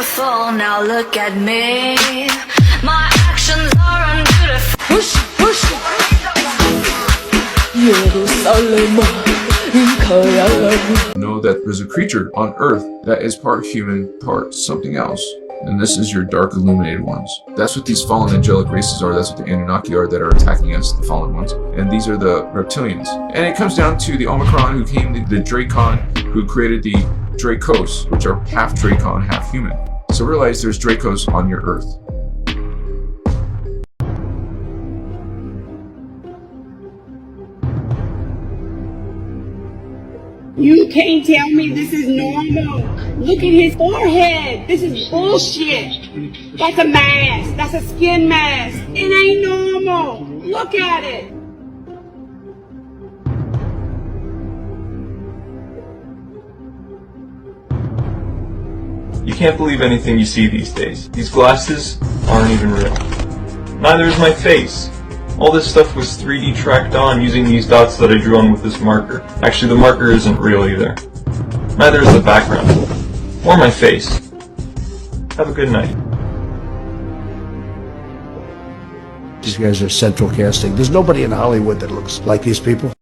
beautiful, now look at me. My actions are unbeautiful. Push, push. Jerusalem, know that there's a creature on Earth that is part human, part something else. And this is your dark illuminated ones. That's what these fallen angelic races are. That's what the Anunnaki are that are attacking us, the fallen ones. And these are the reptilians. And it comes down to the Omicron who came, the Dracon who created the Dracos, which are half Dracon, half human. So realize there's Dracos on your Earth. You can't tell me this is normal. Look at his forehead. This is bullshit. That's a mask. That's a skin mask. It ain't normal. Look at it. You can't believe anything you see these days. These glasses aren't even real. Neither is my face. All this stuff was 3D tracked on using these dots that I drew on with this marker. Actually, the marker isn't real either. Neither is the background. Or my face. Have a good night. These guys are central casting. There's nobody in Hollywood that looks like these people.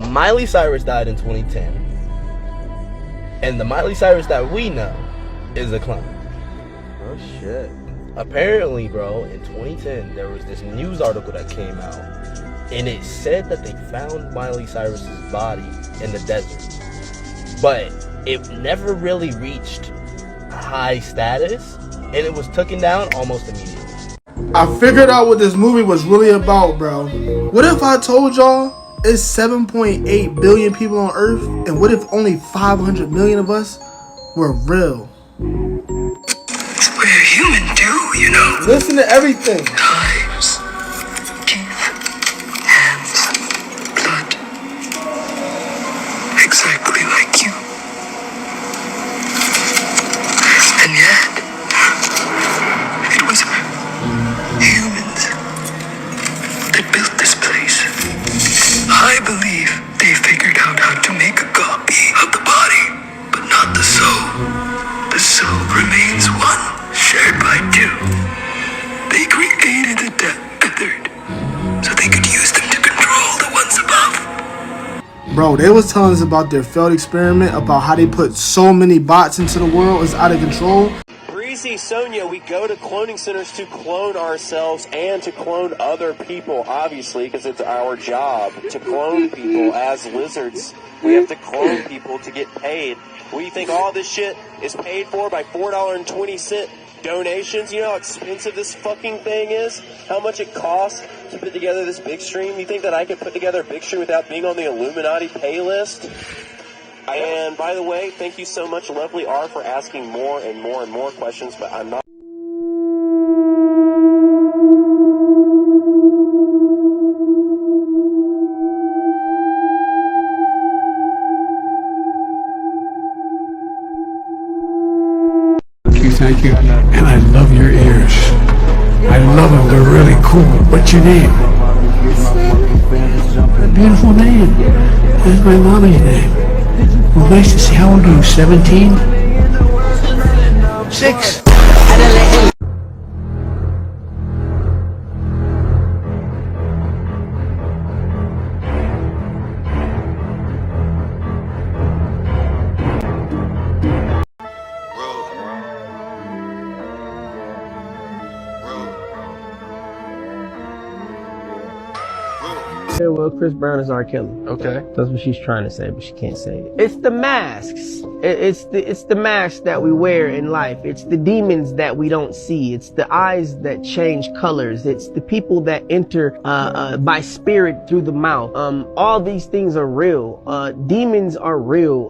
Miley Cyrus died in 2010, and the Miley Cyrus that we know is a clone. Oh shit. Apparently, bro, in 2010 there was this news article that came out, and it said that they found Miley Cyrus's body in the desert, but it never really reached high status, and it was taken down almost immediately. I figured out what this movie was really about, bro. What if I told y'all it's 7.8 billion people on Earth, and what if only 500 million of us were real? It's what a human do, you know. Listen to everything. Times, teeth, hands, blood. Exactly like you. And yet, it was humans that built this place. I believe they figured out how to make a copy of the body, but not the soul. The soul remains one, shared by two. They created the tethered, so they could use them to control the ones above. Bro, they was telling us about their failed experiment, about how they put so many bots into the world, it's out of control. Sonia, we go to cloning centers to clone ourselves and to clone other people, obviously, because it's our job to clone people as lizards. We have to clone people to get paid. We think all this shit is paid for by $4.20 donations. You know how expensive this fucking thing is? How much it costs to put together this big stream? You think that I can put together a big stream without being on the Illuminati pay list? And by the way, thank you so much, Lovely R, for asking more and more and more questions, but I'm not. Thank you. And I love your ears. I love them. They're really cool. What's your name? A beautiful name. That's my mommy's name. Well, nice to see. How old are you? 17? 6. Yeah, well, Chris Brown is R. Kelly. Okay. That's what she's trying to say, but she can't say it. It's the masks. It's the masks that we wear in life. It's the demons that we don't see. It's the eyes that change colors. It's the people that enter by spirit through the mouth. All these things are real. Demons are real.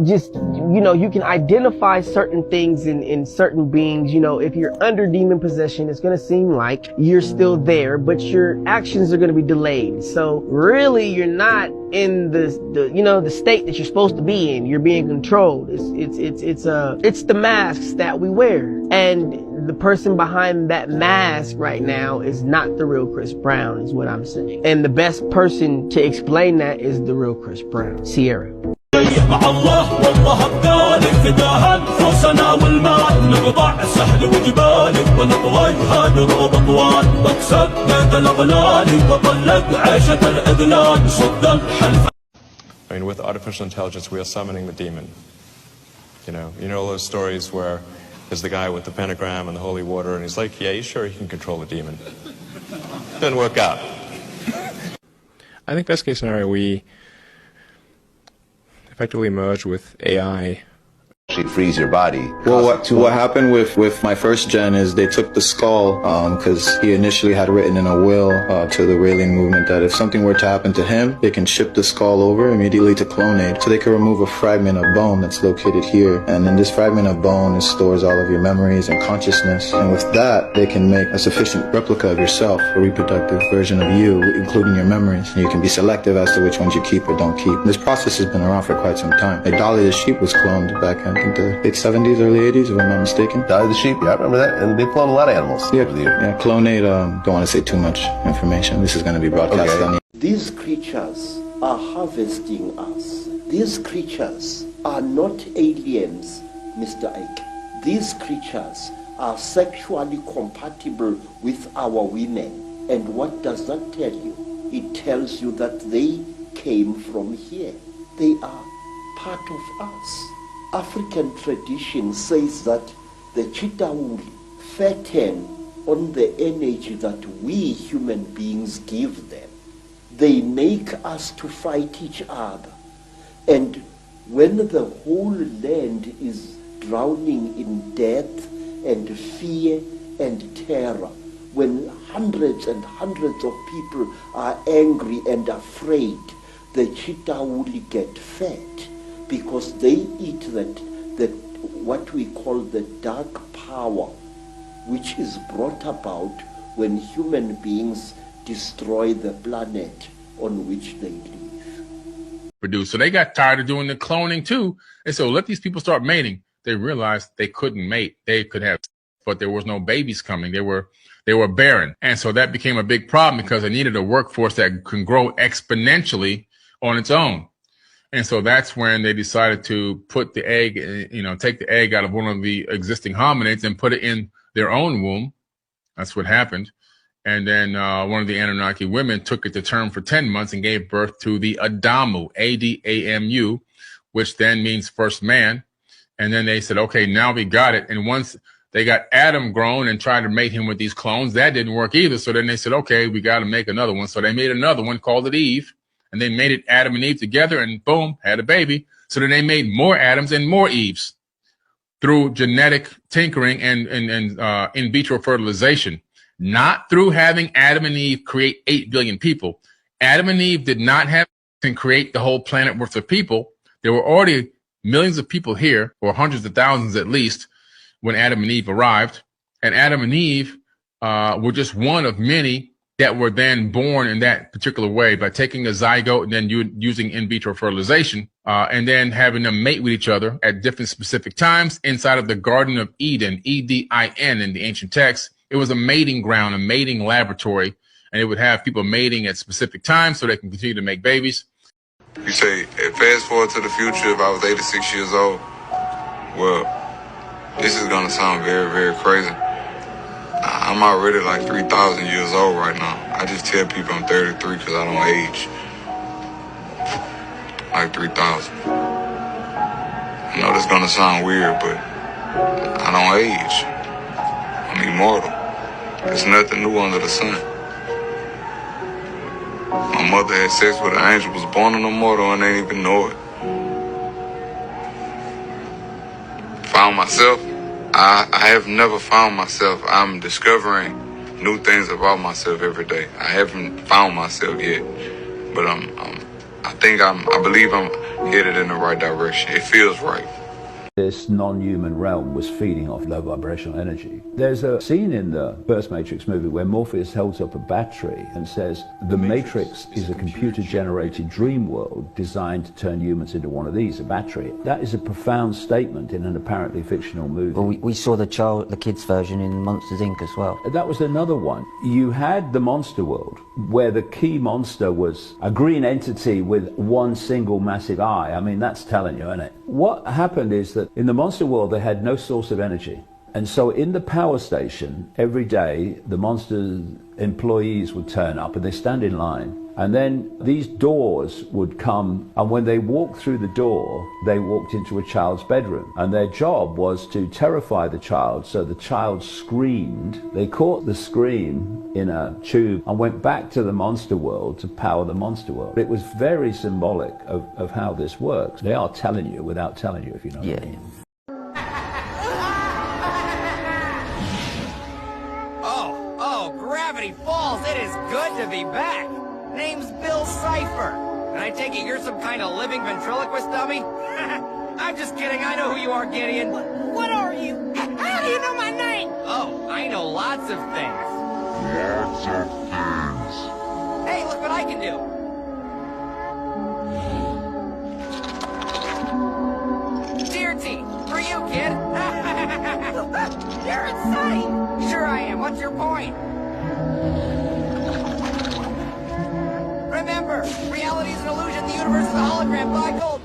Just, you know, you can identify certain things in certain beings. You know, if you're under demon possession, it's going to seem like you're still there, but your actions are going to be delayed. So really, you're not in the state that you're supposed to be in. You're being controlled. It's the masks that we wear, and the person behind that mask right now is not the real Chris Brown, is what I'm saying. And the best person to explain that is the real Chris Brown, Sierra. مع الله والله ابقى للفداء فرسنا والمال نقطع سهل وجبال ونطويها دروب اطوال بكسر يد الاغلال وطلق عيشة الاذلال صد الحلف. I mean, with artificial intelligence, we are summoning the demon. You know all those stories where there's the guy with the pentagram and the holy water, and he's like, yeah, he's sure he can control the demon. Doesn't work out. I think best case scenario, we effectively merge with AI. Freeze your body. Well, what happened with my first gen is they took the skull because he initially had written in a will to the Raelian movement that if something were to happen to him, they can ship the skull over immediately to Clonate, so they can remove a fragment of bone that's located here, and then this fragment of bone stores all of your memories and consciousness, and with that they can make a sufficient replica of yourself, a reproductive version of you, including your memories, and you can be selective as to which ones you keep or don't keep. This process has been around for quite some time. Like Dolly the sheep was cloned back in the late 70s, early 80s, if I'm not mistaken. Dolly the sheep, yeah, I remember that. And they cloned a lot of animals. Yeah, Clonate, don't want to say too much information. This is going to be broadcast on the... These creatures are harvesting us. These creatures are not aliens, Mr. Ike. These creatures are sexually compatible with our women. And what does that tell you? It tells you that they came from here. They are part of us. African tradition says that the Chitawuri fatten on the energy that we human beings give them. They make us to fight each other. And when the whole land is drowning in death and fear and terror, when hundreds and hundreds of people are angry and afraid, the Chitawuri get fed, because they eat that what we call the dark power, which is brought about when human beings destroy the planet on which they live. So they got tired of doing the cloning too, and so let these people start mating. They realized they couldn't mate. They could have, but there was no babies coming. They were barren, and so that became a big problem because they needed a workforce that can grow exponentially on its own. And so that's when they decided to put the egg, take the egg out of one of the existing hominids and put it in their own womb. That's what happened. And then one of the Anunnaki women took it to term for 10 months and gave birth to the Adamu, A-D-A-M-U, which then means first man. And then they said, okay, now we got it. And once they got Adam grown and tried to mate him with these clones, that didn't work either. So then they said, okay, we got to make another one. So they made another one, called it Eve. And they mated Adam and Eve together and boom, had a baby. So then they made more Adams and more Eves through genetic tinkering and in vitro fertilization, not through having Adam and Eve create 8 billion people. Adam and Eve did not have to create the whole planet worth of people. There were already millions of people here, or hundreds of thousands at least, when Adam and Eve arrived. And Adam and Eve were just one of many that were then born in that particular way by taking a zygote and then using in vitro fertilization, and then having them mate with each other at different specific times inside of the Garden of Eden, E-D-I-N in the ancient texts. It was a mating ground, a mating laboratory, and it would have people mating at specific times so they can continue to make babies. You say, fast forward to the future, if I was 86 years old, well, this is going to sound very, very crazy. I'm already like 3,000 years old right now. I just tell people I'm 33 because I don't age. Like 3,000. I know that's gonna sound weird, but I don't age. I'm immortal. There's nothing new under the sun. My mother had sex with an angel, was born on a mortal, and they didn't even know it. Found myself? I have never found myself. I'm discovering new things about myself every day. I haven't found myself yet, but I believe I'm headed in the right direction. It feels right. This non-human realm was feeding off low vibrational energy. There's a scene in the first Matrix movie where Morpheus holds up a battery and says, the Matrix is a computer-generated dream world designed to turn humans into one of these, a battery. That is a profound statement in an apparently fictional movie. Well, we saw the kids version in Monsters, Inc. as well. That was another one. You had the monster world, where the key monster was a green entity with one single massive eye. I mean, that's telling you, isn't it? What happened is that in the monster world, they had no source of energy. And so in the power station, every day, the monster employees would turn up and they stand in line. And then these doors would come, and when they walked through the door, they walked into a child's bedroom. And their job was to terrify the child, so the child screamed. They caught the scream in a tube and went back to the monster world to power the monster world. It was very symbolic of how this works. They are telling you without telling you, if you know what I mean. Oh, Gravity Falls, it is good to be back. Name's Bill Cipher. And I take it you're some kind of living ventriloquist dummy? I'm just kidding, I know who you are, Gideon. What are you? How do you know my name? Oh, I know lots of things. Lots of things. Hey, look what I can do. Deer teeth, for you, kid. You're insane. Sure I am, what's your point? Remember, reality is an illusion, the universe is a hologram, buy gold.